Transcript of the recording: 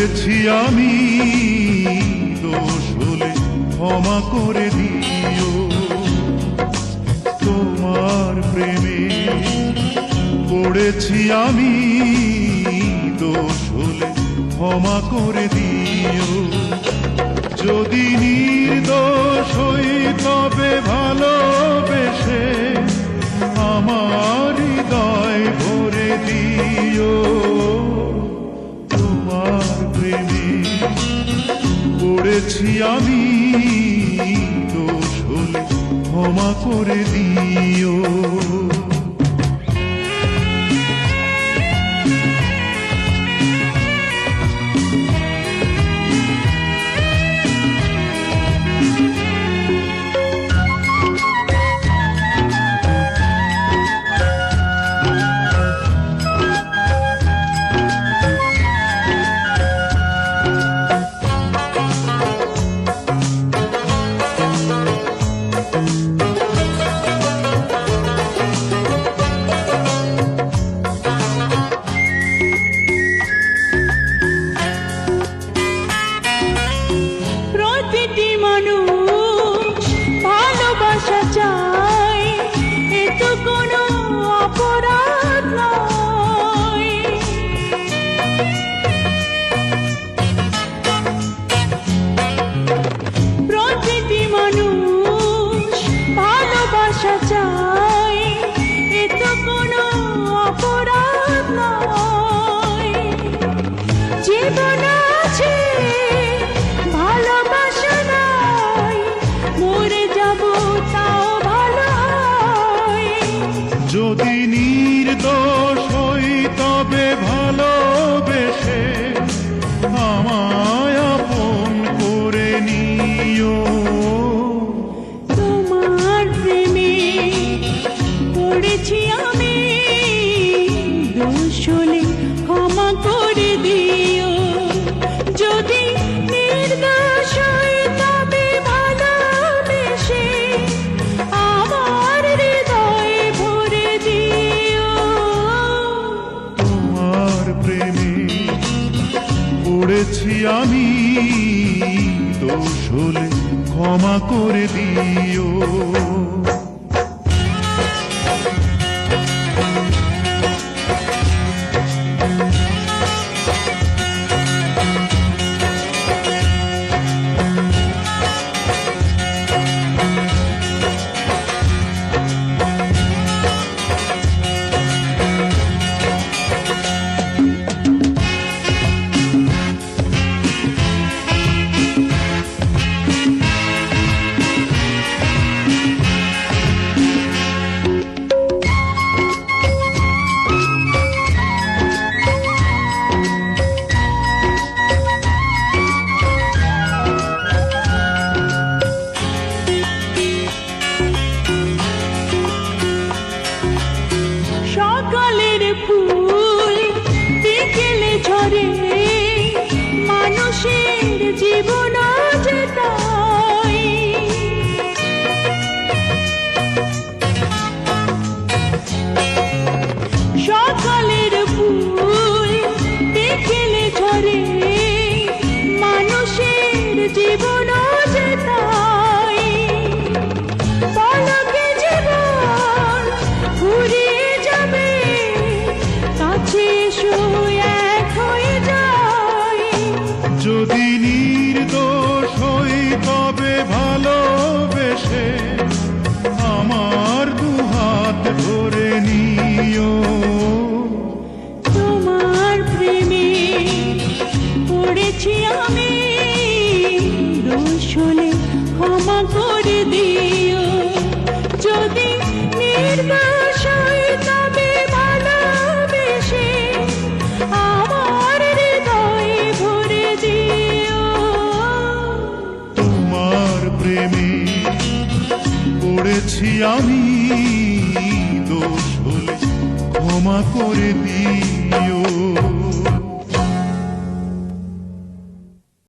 করেছি আমি, দোষ হলে ক্ষমা করে দিও। তোমার প্রেমে পড়েছি আমি, দোষ হলে ক্ষমা করে দিও। যদি নির্দোষ হই তবে ভালোবেসে আমার হৃদয় ভরে দিও। তোমার প্রেমে পড়েছি আমি, দোষ হলে ক্ষমা করে দিও। প্রতিটি মানুষ ভালোবাসা চায়, এ তো কোনো অপরাধ নয়। প্রতিটি মানুষ ভালোবাসা চায়, এ তো কোনো অপরাধ নয়। জীবন আছে ভালোবাসা নাই, মরে যাব তাও ভালো হয়। যদি নির্দোষ হই তবে ভালোবেসে আমায় আপন করে নিও। তোমার প্রেমে পড়েছি আমি, দোষ হলে ক্ষমা করে দিও। যদি নির্দোষ হই তবে ভালোবেসে আমার হৃদয় ভরে দিও। তোমার প্রেমে পড়েছি আমি, দোষ হলে ক্ষমা করে দিও। সকালের ফুল বিকেলে ঝরে, মানুষের জীবন যে তাই। সকালের ফুল বিকেলে ঝরে, মানুষের জীবন যে তাই। পলকে জীবন ঘুরিয়ে যাবে, কাছে এসো এক হয়ে যাই। যদি নির্দোষ হই তবে ভালোবেসে আমার দুহাত ধরে নিও। তোমার প্রেমে পড়েছি আমি, দোষ হলে ক্ষমা করে দিও। যদি নির্দোষ হই তবে ভালোবেসে আমার হৃদয় ভরে দিও। তোমার প্রেমে পড়েছি আমি, দোষ হলে ক্ষমা করে দিও।